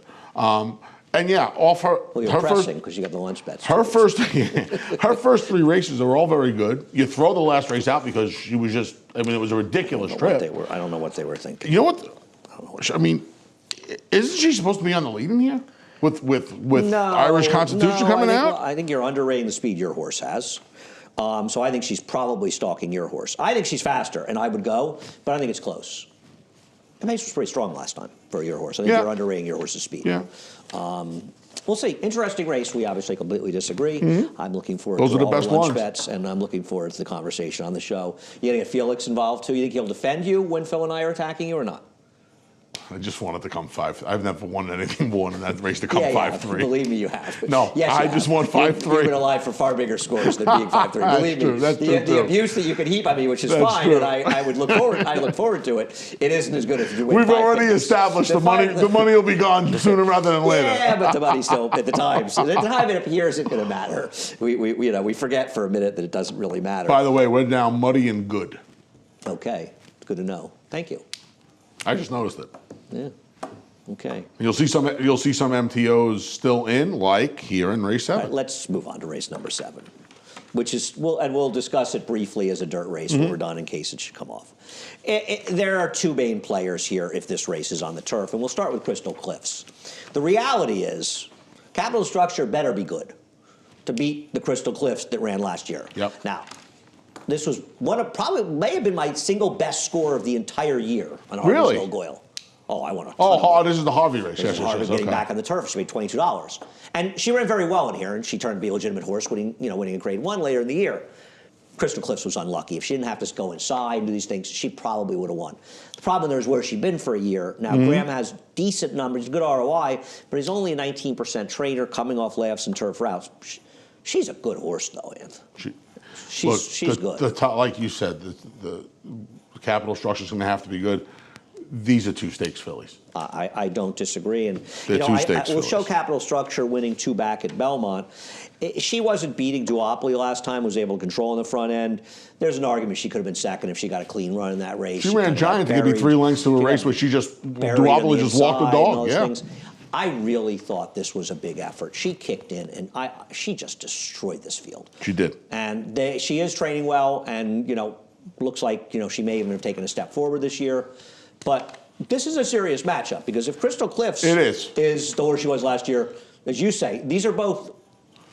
And yeah, off her. Well, you're pressing because you got the lunch bets. Her first 3 races are all very good. You throw the last race out because she was just. I mean, it was a ridiculous trip. I don't know what they were thinking. You know what? I mean, isn't she supposed to be on the lead in here with Irish Constitution coming out? I think you're underrating the speed your horse has. So I think she's probably stalking your horse. I think she's faster, and I would go, but I think it's close. The pace was pretty strong last time for your horse. I think you're underrating your horse's speed. Yeah. We'll see. Interesting race. We obviously completely disagree. Mm-hmm. I'm looking forward to all the best lunch ones. bets, and I'm looking forward to the conversation on the show. You gonna get Felix involved too? You think he'll defend you when Phil and I are attacking you or not? I just wanted to come 5. I've never won anything more in that race to come 5-3. Believe me, you have. No, yes, I just won 5-3. You've been alive for far bigger scores than being 5-3. Believe me, That's true. The abuse that you can heap on me, which is That's fine, true. and I would look forward. I look forward to it. It isn't as good if you win. We've already established the money. The money will be gone sooner rather than later. Yeah, but the money still at the time. So the time it appears isn't going to matter. We forget for a minute that it doesn't really matter. By the way, we're now muddy and good. Okay, it's good to know. Thank you. I just noticed it. Yeah. Okay. You'll see some MTOs still in, like here in race 7. All right, let's move on to race number 7, which is we'll discuss it briefly as a dirt race when we're done, in case it should come off. There are 2 main players here if this race is on the turf, and we'll start with Crystal Cliffs. The reality is, Capital Structure better be good to beat the Crystal Cliffs that ran last year. Yep. Now, this was probably may have been my single best score of the entire year on Harvey's Goyle. Oh, I want to. Oh, this is the Harvey race. This is Harvey getting back on the turf. She made $22, and she ran very well in here. And she turned to be a legitimate horse, winning a Grade 1 later in the year. Crystal Cliffs was unlucky. If she didn't have to go inside and do these things, she probably would have won. The problem there is where she'd been for a year. Now Graham has decent numbers, good ROI, but he's only a 19% trainer coming off layoffs and turf routes. She's a good horse, though, Anth. She's good. Like you said, the Capital Structure is going to have to be good. These are 2 stakes fillies. I don't disagree, and we'll show Capital Structure winning 2 back at Belmont. She wasn't beating Duopoly last time. Was able to control in the front end. There's an argument she could have been second if she got a clean run in that race. She ran giant to give me 3 lengths to a race where Duopoly just walked the dog. Yeah. Things. I really thought this was a big effort. She kicked in, and she just destroyed this field. She did. And she is training well, and Looks like, she may even have taken a step forward this year. But this is a serious matchup because if Crystal Cliffs is the horse she was last year, as you say, these are both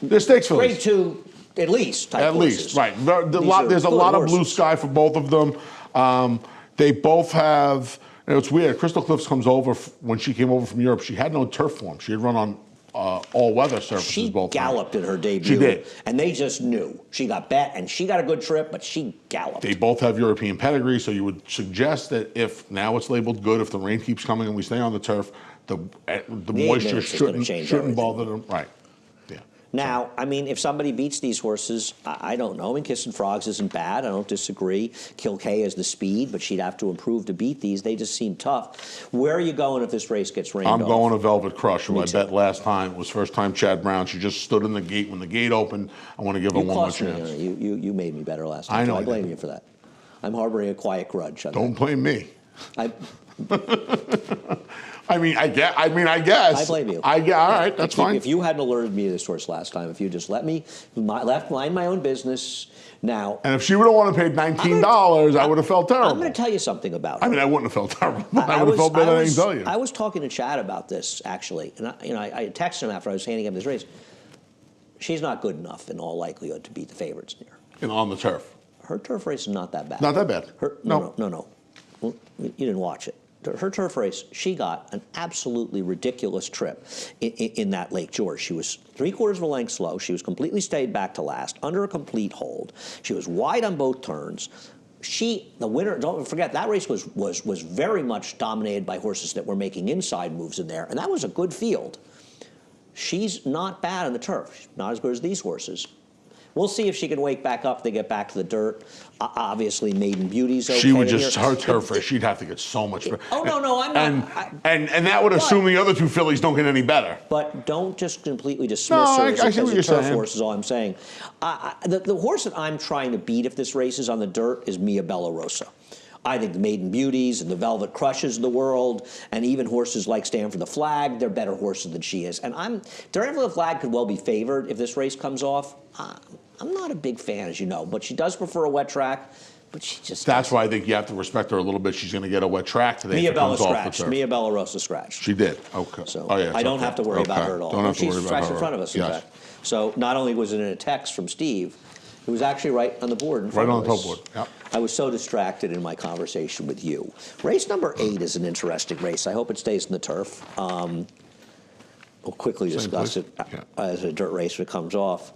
they're stakes grade fillies. 2 at least type horses. Right. There's a lot of blue sky for both of them. They both have, it's weird, Crystal Cliffs comes over, when she came over from Europe, she had no turf form. She had run on all-weather surfaces She both galloped in her debut. She did. And they just knew. She got bet, and she got a good trip, but she galloped. They both have European pedigree, so you would suggest that if now it's labeled good, if the rain keeps coming and we stay on the turf, the moisture shouldn't bother them. Right. Yeah. Now, I mean, if somebody beats these horses, I don't know. I mean, Kissing Frogs isn't bad. I don't disagree. Kilkay has the speed, but she'd have to improve to beat these. They just seem tough. Where are you going if this race gets rained off? I'm going to Velvet Crush, who I bet last time. It was first time Chad Brown. She just stood in the gate. When the gate opened, I want to give her one more chance. You made me better last time. I know. I blame you for that. I'm harboring a quiet grudge. Don't blame me. I guess. I blame you. All right, that's fine. If you hadn't alerted me to this horse last time, if you just left mind my own business, now. And if she would have wanted to pay $19, I would have felt terrible. I'm going to tell you something about her. I mean, I wouldn't have felt terrible. I would have felt better than I can tell you. I was talking to Chad about this, actually. And I texted him after I was handing him this race. She's not good enough, in all likelihood, to beat the favorites here. And on the turf. Her turf race is not that bad. Not that bad. No. Well, you didn't watch it. Her turf race, she got an absolutely ridiculous trip in that Lake George. She was 3/4 of a length slow. She was completely stayed back to last, under a complete hold. She was wide on both turns. The winner, don't forget, that race was very much dominated by horses that were making inside moves in there, and that was a good field. She's not bad on the turf. She's not as good as these horses. We'll see if she can wake back up. They get back to the dirt. Obviously, Maiden Beauty's okay. She would just, her turf race, she'd have to get so much better. Oh, no, I'm not. And that would assume the other two fillies don't get any better. But don't just completely dismiss her as a turf horse is all I'm saying. The horse that I'm trying to beat if this race is on the dirt is Mia Bella Rosa. I think the Maiden Beauties and the Velvet Crushes of the world, and even horses like Stand for the Flag, they're better horses than she is. And Stand for the Flag could well be favored if this race comes off. I'm not a big fan, as you know, but she does prefer a wet track. But she just That's why I think you have to respect her a little bit. She's going to get a wet track today. Mia Bella scratched. Mia Bella Rosa scratched. She did. Okay. So I don't have to worry about her at all. Don't have to worry about her. She's scratched in front of us, in fact. So not only was it in a text from Steve, it was actually right on the board. Right on the top board. Yep. I was so distracted in my conversation with you. Race number 8 is an interesting race. I hope it stays in the turf. We'll quickly discuss it as a dirt race when it comes off.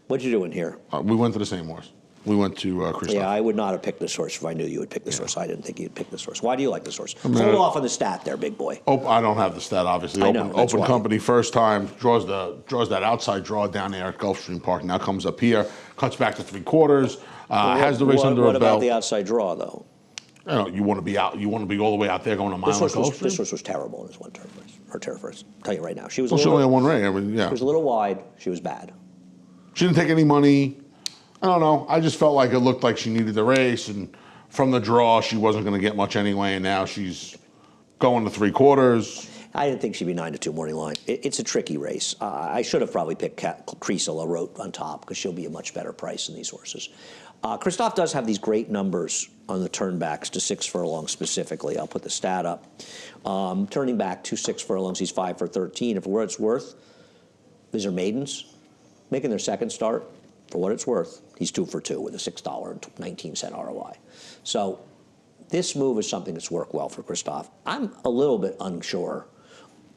What'd you do in here? We went to the same horse. We went to Christoph. Yeah, I would not have picked this horse if I knew you would pick this horse. I didn't think you'd pick this horse. Why do you like this horse? Hold off on the stat there, big boy. I don't have the stat, obviously. Open company, first time, draws that outside draw down there at Gulfstream Park. Now comes up here, cuts back to 3/4. Has the race under a belt. What about the outside draw, though? You want to be out. You want to be all the way out there going a mile. This horse was terrible in his one turf race. Her turf race. I'll tell you right now, she was. She only had one race. I mean, yeah. She was a little wide. She was bad. She didn't take any money. I don't know. I just felt like it looked like she needed the race, and from the draw, she wasn't going to get much anyway. And now she's going to 3/4. I didn't think she'd be 9-2 morning line. It's a tricky race. I should have probably picked Creasa La Rote on top because she'll be a much better price than these horses. Christoph does have these great numbers on the turnbacks to 6 furlongs specifically. I'll put the stat up. Turning back to 6 furlongs, he's 5 for 13. For what it's worth, these are maidens making their second start. For what it's worth, he's 2 for 2 with a $6.19 ROI. So this move is something that's worked well for Christoph. I'm a little bit unsure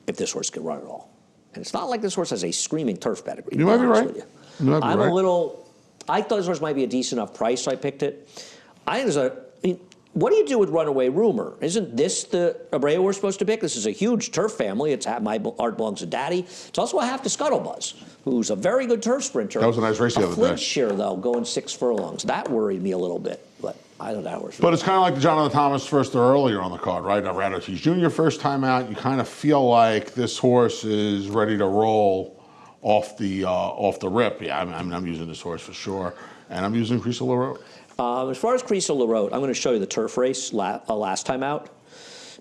if this horse can run at all. And it's not like this horse has a screaming turf pedigree. You might be right. I thought this horse might be a decent enough price, so I picked it. What do you do with Runaway Rumor? Isn't this the Abreu we're supposed to pick? This is a huge turf family. It's My Heart Belongs to Daddy. It's also a half to Scuttlebuzz, who's a very good turf sprinter. That was a nice race the other day. Flintshire, though, going 6 furlongs. That worried me a little bit, but I don't know that horse. But it's kind of like the Jonathan Thomas first or earlier on the card, right? Radotis Jr. first time out. You kind of feel like this horse is ready to roll off the rip. Yeah, I'm using this horse for sure, and I'm using Creasa La Rote. As far as Creasa La Rote, I'm going to show you the turf race last time out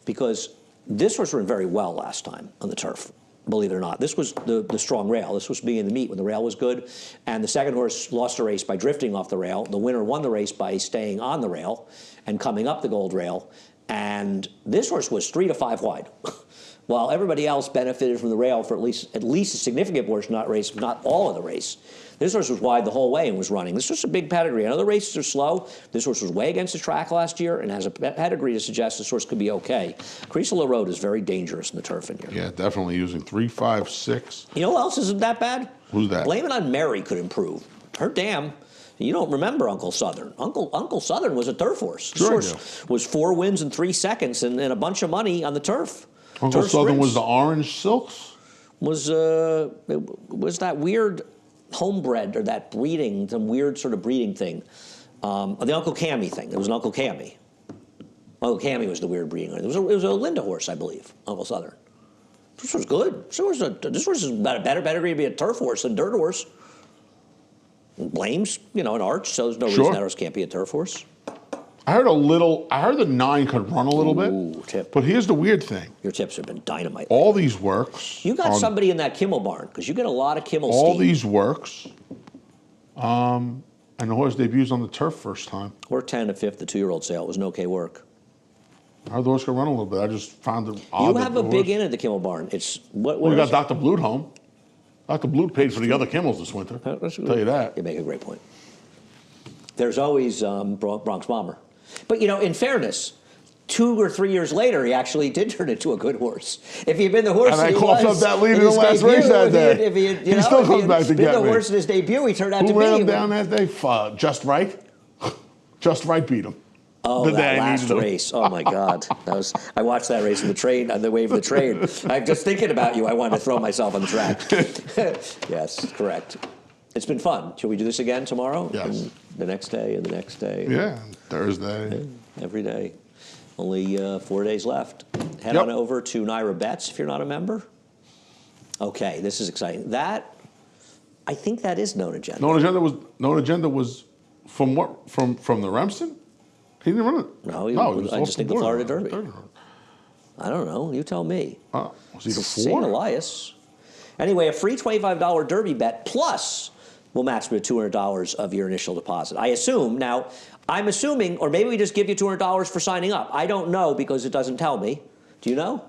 because this horse ran very well last time on the turf. believe it or not. This was the strong rail. This was being in the meet when the rail was good. And the second horse lost a race by drifting off the rail. The winner won the race by staying on the rail and coming up the gold rail. And this horse was 3 to 5 wide. While everybody else benefited from the rail for at least a significant portion of that race, if not all of the race. This horse was wide the whole way and was running. This was a big pedigree. I know the races are slow. This horse was way against the track last year and has a pedigree to suggest this horse could be okay. Creasilla Road is very dangerous in the turf in here. Yeah, definitely using 3, 5, 6. You know who else isn't that bad? Who's that? Blame It on Mary could improve. Her dam. You don't remember Uncle Southern. Uncle Southern was a turf horse. Sure This horse was 4 wins in 3 seconds and a bunch of money on the turf. Uncle Turf Southern sprints. was the Orange Silks? Was that weird homebred or that breeding, some weird sort of breeding thing. The Uncle Cammy thing. There was an Uncle Cammy. Uncle Cammy was the weird breeding. It was a Linda horse, I believe, Uncle Southern. This was good. This horse is about a better pedigree to be a turf horse than dirt horse. Blames, an arch, so there's no reason that horse can't be a turf horse. I heard the 9 could run a little bit. Tip. But here's the weird thing. Your tips have been dynamite. All these works. You got somebody in that Kimmel barn, because you get a lot of Kimmel All steam. these works. And the horse debuts on the turf first time. We're 10 at 5th, the 2-year-old sale. It was an okay work. I heard the horse could run a little bit. I just found it odd. You that have the a big horse- in at the Kimmel barn. It's what We is got it? Dr. Blute home. Dr. Blute paid for the other Kimmels this winter. I'll tell you that. You make a great point. There's always Bronx Bomber. But, in fairness, 2 or 3 years later, he actually did turn into a good horse. If he'd been the horse And that I he coughed was up that lead in his the last debut, race that day. If he Still comes back to been get the me. horse in his debut, he turned out to Who be. ran him down that day? Just Right. Just Right beat him. Oh, the that day I last needed him. race. Oh, my God. I watched that race on the train, on the way of the train. I'm just thinking about you. I wanted to throw myself on the track. Yes, correct. It's been fun. Shall we do this again tomorrow? Yes. And the next day and the next day? Yeah, Thursday. Every day. Only 4 days left. Head Yep. on over to Naira Bets if you're not a member. Okay, this is exciting. I think that is Known Agenda. Known Agenda was from what? From the Remsen? He didn't run it. No, he I was just off think the board. Florida Derby. I don't know. You tell me. Was he the St. 4? Elias. Anyway, a free $25 Derby bet plus will match with $200 of your initial deposit. I assume. Now, I'm assuming, or maybe we just give you $200 for signing up. I don't know because it doesn't tell me. Do you know?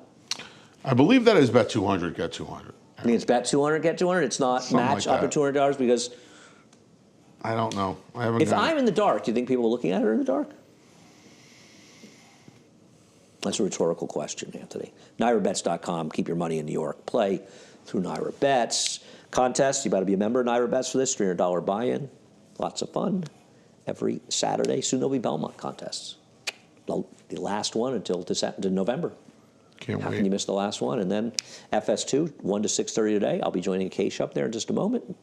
I believe that is bet 200, get 200. I mean, it's bet 200, get 200. It's not Something match like up at that. $200 because I don't know. I haven't. if I'm in the dark, do you think people are looking at her in the dark? That's a rhetorical question, Anthony. NairaBets.com. Keep your money in New York. Play through Naira Bets. Contest, you got to be a member of Naira Bets for this. $300 buy-in. Lots of fun. Every Saturday. Soon there'll be Belmont contests. The last one until November. Can't How wait. can you miss the last one? And then FS2, 1 to 6:30 today. I'll be joining Keish up there in just a moment.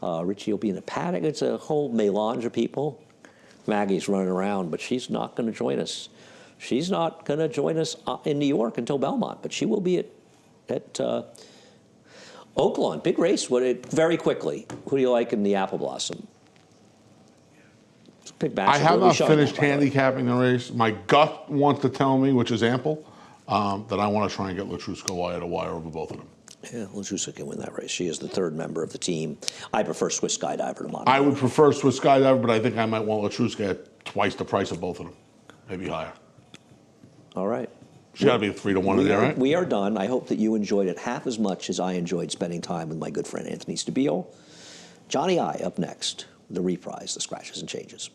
Richie will be in the paddock. It's a whole melange of people. Maggie's running around, but she's not going to join us. She's not going to join us in New York until Belmont, but she will be at Oaklawn. Big race. Very quickly. Who do you like in the Apple Blossom? It's a big match. I have We'll be not showing finished that, by the way. handicapping the race. My gut wants to tell me, which is ample, that I want to try and get Latruska wire to wire over both of them. Yeah, Lajusa can win that race. She is the 3rd member of the team. I prefer Swiss Skydiver to Monaco. I would prefer Swiss Skydiver, but I think I might want Latruska at twice the price of both of them, maybe higher. All right. She got to be a 3-to-1 in there, right? We are done. I hope that you enjoyed it half as much as I enjoyed spending time with my good friend Anthony Stabile. Johnny I up next, the reprise, the scratches and changes.